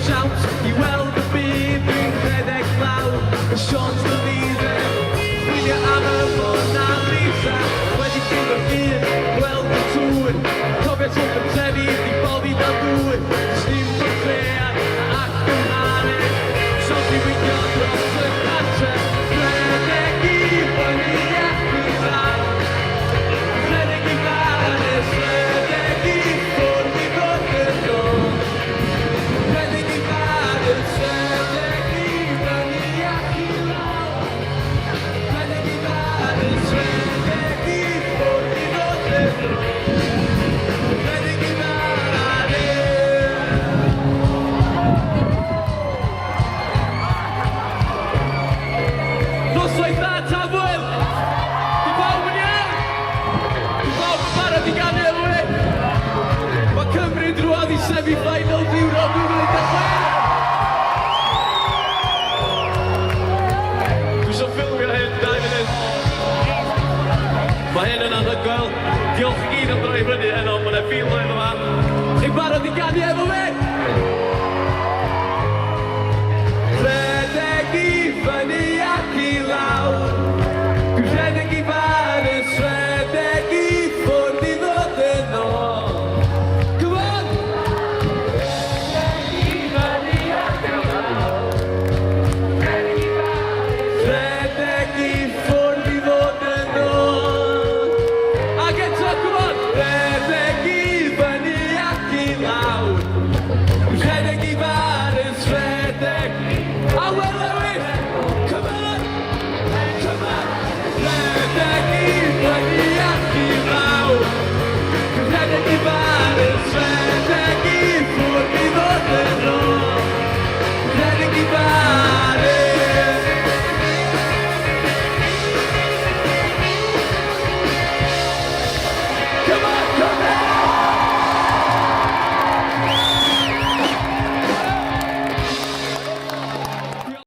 siawns i weld y byd dwi'n rhedeg lawr y Champs-Élysées chwilio am y Mona Lisa wedi ffrind o'r hun gweld y tŵr cofio trwy'n y trefi di boddi fel dŵr jyst dim portread ac yn hanes so di weithio dros y cartref rhedeg i fyny ac i lawr rhedeg i fanes rhedeg i ffwrdd i fod yn ôl rhedeg i fanes rhedeg i fyny ac i lawr rhedeg i fanes rhedeg i ffwrdd i fod yn ôl rhedeg i fanes Noswaith dda Tafwyl! Di bawb yn iawn? Di bawb yn barod i ganu elwyn? Mae Cymru drwodd i semi-final Ewrop 2016. Dwi isio ffilmio hyn, 2 munud. Mae hyn yn anhygoel. Diolch i gyd am droi fyny heno, mae 'na filoedd yma. Chi'n barod i ganu efo fi? Rhedeg i fyny ac i lawr Dwi'n rhedeg i fanes, rhedeg i ffwrdd i ddod yn ôl Come on! Rhedeg i fyny ac i lawr Rhedeg i fanes Rhedeg i ffwrdd i ddod yn ôl Ac eto, come on! Rhedeg i fyny ac i lawr Rhedeg i fanes, rhedeg A wel Lewis! Come on! Come on! Rhedeg i fyny ac i lawr Rhedeg i